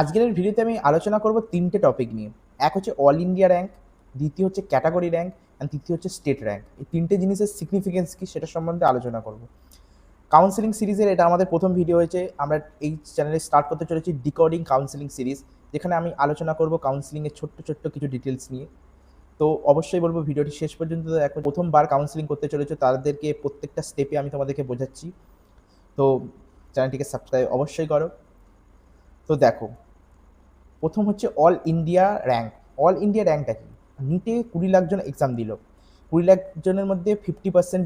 আজকের এই ভিডিওতে আমি আলোচনা করব ৩টে টপিক নিয়ে। এক হচ্ছে অল ইন্ডিয়া র‍্যাংক, দ্বিতীয় হচ্ছে ক্যাটেগরি র‍্যাংক অ্যান্ড তৃতীয় হচ্ছে স্টেট র‍্যাংক। এই ৩টে জিনিসের সিগনিফিকেন্স কী সেটা সম্বন্ধে আলোচনা করব। কাউন্সেলিং সিরিজের এটা আমাদের প্রথম ভিডিও হয়েছে। আমরা এই চ্যানেলে স্টার্ট করতে চলেছি ডিকোডিং কাউন্সেলিং সিরিজ, যেখানে আমি আলোচনা করব কাউন্সেলিংয়ের ছোট্ট, ছোট্ট কিছু ডিটেলস নিয়ে। তো অবশ্যই বলব ভিডিওটি শেষ পর্যন্ত দেখো। প্রথমবার কাউন্সেলিং করতে চলেছো তাদেরকে প্রত্যেকটা স্টেপে আমি তোমাদেরকে বোঝাচ্ছি। তো চ্যানেলটিকে সাবস্ক্রাইব অবশ্যই করো। তো দেখো, প্রথম হচ্ছে all India rank. All India র্যাঙ্কটা কি? নিটে 20 লাখ জন এক্সাম দিল, 20 লাখ জনের মধ্যে 50%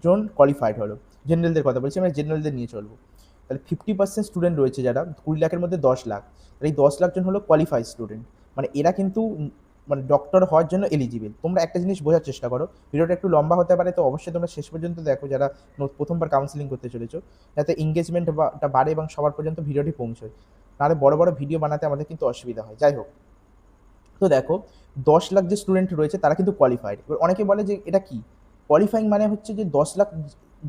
জন কোয়ালিফাইড হলো। জেনারেলদের কথা বলছি, আমরা জেনারেলদের নিয়ে চলবো। তাহলে 50% স্টুডেন্ট রয়েছে যারা 20 লাখের মধ্যে 10 লাখ, তাহলে এই 10 লাখ জন হলো কোয়ালিফাইড স্টুডেন্ট। মানে এরা কিন্তু মানে ডক্টর হওয়ার জন্য এলিজিবল। তোমরা একটা জিনিস বোঝার চেষ্টা করো, ভিডিওটা একটু লম্বা হতে পারে, তো অবশ্যই তোমরা শেষ পর্যন্ত দেখো যারা প্রথমবার কাউন্সেলিং করতে চলেছো, যাতে এঙ্গেজমেন্ট বাড়ে এবং সবার পর্যন্ত ভিডিওটি পৌঁছয়। নাহলে বড় বড় ভিডিও বানাতে আমাদের কিন্তু অসুবিধা হয়। যাই হোক, তো দেখো 10 লাখ যে স্টুডেন্ট রয়েছে তারা কিন্তু কোয়ালিফাইড। এবার অনেকে বলে যে এটা কি কোয়ালিফাইং, মানে হচ্ছে যে 10 লাখ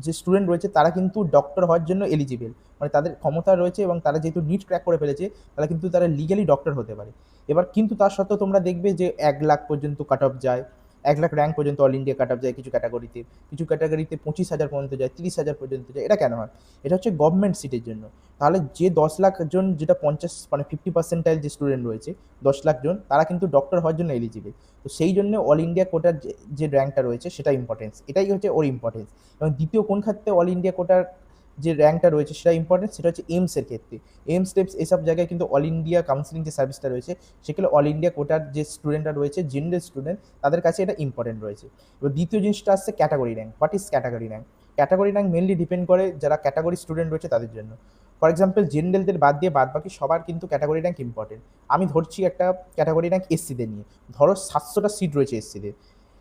যে স্টুডেন্ট রয়েছে তারা কিন্তু ডক্টর হওয়ার জন্য এলিজিবল, মানে তাদের ক্ষমতা রয়েছে এবং তারা যেহেতু নিট ক্র্যাক করে ফেলেছে তাহলে কিন্তু তারা লিগালি ডক্টর হতে পারে। এবার কিন্তু তার সত্ত্বেও তোমরা দেখবে যে 1 লাখ পর্যন্ত কাট অফ যায়, 1 লাখ র্যাঙ্ক পর্যন্ত অল ইন্ডিয়া কাট অফ যায় কিছু ক্যাটাগরিতে, কিছু ক্যাটাগরিতে 25,000 পর্যন্ত যায়, 30,000 পর্যন্ত যায়। এটা কেন হয়? এটা হচ্ছে গভর্নমেন্ট সিটের জন্য। তাহলে যে 10 লাখ জন, যেটা 50 মানে 50% যে স্টুডেন্ট রয়েছে 10 লাখ জন, তারা কিন্তু ডক্টর হওয়ার জন্য এলিজিবল। তো সেই জন্য অল ইন্ডিয়া কোটার যে র্যাঙ্কটা রয়েছে সেটা ইম্পর্টেন্স, এটাই হচ্ছে ওর ইম্পর্টেন্স। এবং দ্বিতীয় কোন ক্ষেত্রে অল ইন্ডিয়া কোটার যে র্যাঙ্কটা রয়েছে সেটা ইম্পর্টেন্স, সেটা হচ্ছে এইমসের ক্ষেত্রে। এইমস টেপস এসব জায়গায় কিন্তু অল ইন্ডিয়া কাউন্সিলিং যে সার্ভিসটা রয়েছে সেগুলো অল ইন্ডিয়া কোটার যে স্টুডেন্টরা রয়েছে, জেনারেল স্টুডেন্ট, তাদের কাছে এটা ইম্পর্টেন্ট রয়েছে। এবার দ্বিতীয় জিনিসটা আসছে category rank. What is category rank? Category rank mainly depend করে যারা ক্যাটাগরি স্টুডেন্ট রয়েছে তাদের জন্য। ফর এক্সাম্পল, জেনারেলদের বাদ দিয়ে বাদ বাকি সবার কিন্তু ক্যাটাগরি র্যাঙ্ক ইম্পর্টেন্ট। আমি ধরছি একটা ক্যাটাগরি র্যাঙ্ক এসসিদের নিয়ে, ধরো 700টা সিট রয়েছে এসসিদের।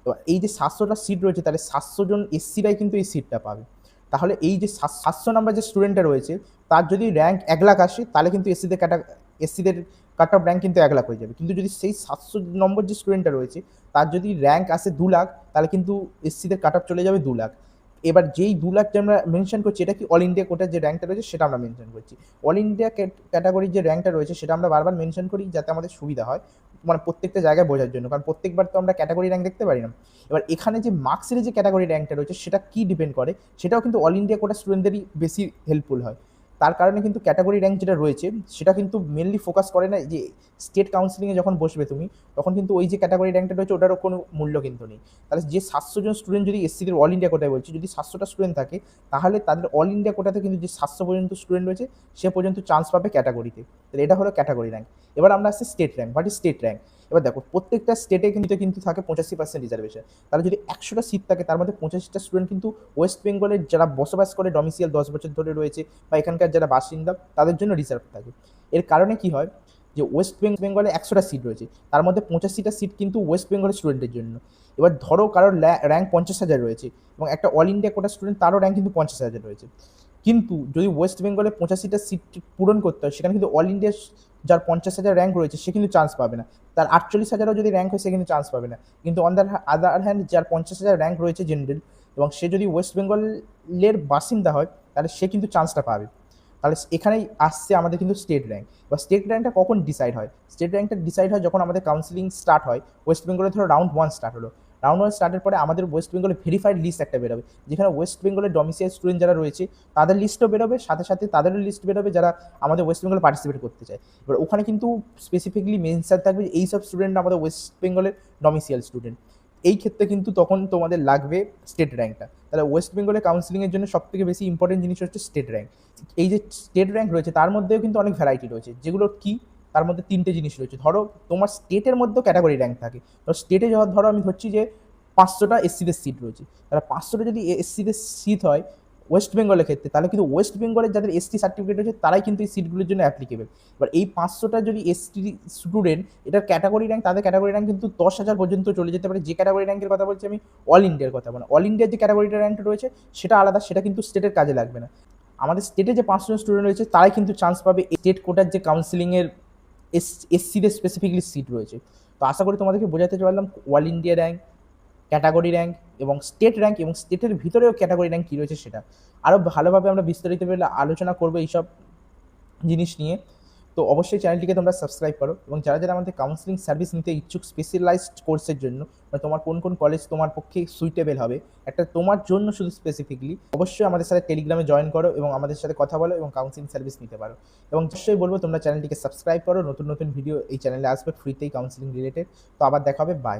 এবার এই যে 700টা সিট রয়েছে, তাহলে 700 জন এসসিরাই কিন্তু এই সিটটা পাবে। তাহলে এই যে 700 নাম্বার যে স্টুডেন্টটা রয়েছে তার যদি র্যাঙ্ক 1 লাখ আসে, তাহলে কিন্তু এসসিদের কাট অফ র্যাঙ্ক কিন্তু 1 লাখ হয়ে যাবে। কিন্তু যদি সেই 700 নম্বর যে স্টুডেন্টটা রয়েছে তার যদি র্যাঙ্ক আসে 2 লাখ, তাহলে কিন্তু এসসিদের কাট অফ চলে যাবে 2 লাখ। এবার যেই 2 লাখ যে আমরা মেনশন করছি, এটা কি অল ইন্ডিয়া কোটার যে র্যাঙ্কটা রয়েছে সেটা আমরা মেনশন করছি। অল ইন্ডিয়া ক্যাটাগরির যে র্যাঙ্কটা রয়েছে সেটা আমরা বারবার মেনশন করি যাতে আমাদের সুবিধা হয়, মানে প্রত্যেকটা জায়গায় বোঝার জন্য, কারণ প্রত্যেকবার তো আমরা ক্যাটাগরি র্যাঙ্ক দেখতে পারি না। এবার এখানে যে মার্কসের যে ক্যাটাগরি র্যাঙ্কটা রয়েছে সেটা কি ডিপেন্ড করে, সেটাও কিন্তু অল ইন্ডিয়া কোটা স্টুডেন্টদেরই বেশি হেল্পফুল হয়। তার কারণে কিন্তু ক্যাটাগরি র্যাঙ্ক যেটা রয়েছে সেটা কিন্তু মেনলি ফোকাস করে না যে স্টেট কাউন্সিলিংয়ে যখন বসবে তুমি, তখন কিন্তু ওই যে ক্যাটাগরি র্যাঙ্কটা রয়েছে ওটারও কোনো মূল্য কিন্তু নেই। তাহলে যে 700 জন স্টুডেন্ট যদি এসসিদের অল ইন্ডিয়া কোটায় বলছি, যদি 700টা স্টুডেন্ট থাকে, তাহলে তাদের অল ইন্ডিয়া কোটাতে কিন্তু যে 700 পর্যন্ত স্টুডেন্ট রয়েছে সে পর্যন্ত চান্স পাবে ক্যাটাগরিতে। তাহলে এটা হলো ক্যাটাগরি র্যাঙ্ক। এবার আমরা আসছি state rank. What is state rank? এবার দেখো, প্রত্যেকটা স্টেটে কিন্তু থাকে 85% রিজার্ভেশন। তাহলে যদি 100টা সিট থাকে তার মধ্যে 85টা স্টুডেন্ট কিন্তু ওয়েস্ট বেঙ্গলের যারা বসবাস করে ডমিসিয়াল 10 বছর ধরে রয়েছে বা এখানকার যারা বাসিন্দা তাদের জন্য রিজার্ভ থাকে। এর কারণে কি হয়, যে ওয়েস্ট বেঙ্গলে 100টা সিট রয়েছে, তার মধ্যে 85টা সিট কিন্তু ওয়েস্ট বেঙ্গলের স্টুডেন্টের জন্য। এবার ধরো কারোর র্যাঙ্ক 50,000 রয়েছে এবং একটা অল ইন্ডিয়া কোটা স্টুডেন্ট, তারও র্যাঙ্ক কিন্তু 50,000 রয়েছে। কিন্তু যদি ওয়েস্ট বেঙ্গলে 85টা সিট পূরণ করতে হয়, সেখানে কিন্তু অল ইন্ডিয়া যার 50,000 র্যাঙ্ক রয়েছে সে কিন্তু চান্স পাবে না। তার 48,000ও যদি র্যাঙ্ক হয় সে কিন্তু চান্স পাবে না। কিন্তু অন দ্য আদার হ্যান্ড যার 50,000 র্যাঙ্ক রয়েছে জেনারেল, এবং সে যদি ওয়েস্ট বেঙ্গলের বাসিন্দা হয়, তাহলে সে কিন্তু চান্সটা পাবে। তাহলে এখানেই আসছে আমাদের কিন্তু স্টেট র্যাঙ্ক। বা স্টেট র্যাঙ্কটা কখন ডিসাইড হয়? স্টেট র্যাঙ্কটা ডিসাইড হয় যখন আমাদের কাউন্সিলিং স্টার্ট হয়। ওয়েস্ট বেঙ্গলে ধরো রাউন্ড 1 স্টার্ট হলো, রাউন্ড 1 স্টার্টের পরে আমাদের ওয়েস্ট বেঙ্গলে ভেরিফাইড লিস্ট একটা বেরোবে, যেখানে ওয়েস্ট বেঙ্গলের ডমিসাইল স্টুডেন্ট যারা রয়েছে তাদের লিস্টও বেরোবে, সাথে সাথে তাদেরও লিস্ট বেরোবে যারা আমাদের ওয়েস্ট বেঙ্গলে পার্টিসিপেট করতে চায়। এবার ওখানে কিন্তু স্পেসিফিকলি মেনশন থাকবে যে এইসব স্টুডেন্ট আমাদের ওয়েস্ট বেঙ্গলের ডমিসিয়াল স্টুডেন্ট। এই ক্ষেত্রে কিন্তু তখন তোমাদের লাগবে স্টেট র্যাঙ্কটা। তাহলে ওয়েস্ট বেঙ্গলে কাউন্সিলিংয়ের জন্য সবথেকে বেশি ইম্পর্টেন্ট জিনিস হচ্ছে স্টেট র্যাঙ্ক। এই যে স্টেট র্যাঙ্ক রয়েছে তার মধ্যেও কিন্তু অনেক ভ্যারাইটি রয়েছে, যেগুলো কি তার মধ্যে 3টে জিনিস রয়েছে। ধরো তোমার স্টেটের মধ্যেও ক্যাটাগরি র্যাঙ্ক থাকে। তো স্টেটে ধরো আমি ধরছি যে 500টা এসসিদের সিট রয়েছে, তাহলে 500টা যদি এসসিদের সিট হয় ওয়েস্ট বেঙ্গলের ক্ষেত্রে, তাহলে কিন্তু ওয়েস্ট বেঙ্গলের যাদের এসটি সার্টিফিকেট রয়েছে তারাই কিন্তু এই সিটগুলোর জন্য অ্যাপ্লিকেবল। এবার এই 500টা যদি এসটি স্টুডেন্ট, এটার ক্যাটাগরি র্যাঙ্ক, তাদের ক্যাটাগরি র্যাঙ্ক কিন্তু 10,000 পর্যন্ত চলে যেতে পারে। যে ক্যাটাগরি র্যাঙ্কের কথা বলছি আমি অল ইন্ডিয়ার কথা, মানে অল ইন্ডিয়ার যে ক্যাটাগরিটা র্যাঙ্কটা রয়েছে সেটা আলাদা, সেটা কিন্তু স্টেটের কাজে লাগবে না। আমাদের স্টেটে যে 500 জন স্টুডেন্ট রয়েছে তারাই কিন্তু চান্স পাবে স্টেট কোটার যে কাউন্সিলিংয়ের এসসিদের স্পেসিফিকলি সিট রয়েছে। তো আশা করি তোমাদেরকে বোঝাতে পারলাম all India rank, category rank এবং স্টেট র্যাঙ্ক, এবং স্টেটের ভিতরেও ক্যাটাগরি র্যাঙ্ক কী রয়েছে সেটা আরও ভালোভাবে আমরা বিস্তারিতভাবে আলোচনা করবো এইসব জিনিস নিয়ে। তো অবশ্যই চ্যানেলটিকে তোমরা সাবস্ক্রাইব করো, এবং যারা যারা আমাদের কাউন্সিলিং সার্ভিস নিতে ইচ্ছুক স্পেশালাইজড কোর্সের জন্য, মানে তোমার কোন কোন কলেজ তোমার পক্ষে সুইটেবল হবে একটা তোমার জন্য শুধু স্পেসিফিকলি, অবশ্যই আমাদের সাথে টেলিগ্রামে জয়েন করো এবং আমাদের সাথে কথা বলো এবং কাউন্সিলিং সার্ভিস নিতে পারো। এবং অবশ্যই বলবো তোমরা চ্যানেলটিকে সাবস্ক্রাইব করো, নতুন নতুন ভিডিও এই চ্যানেলে আসবে ফ্রিতেই কাউন্সিলিং রিলেটেড। তো আবার দেখা হবে, বাই।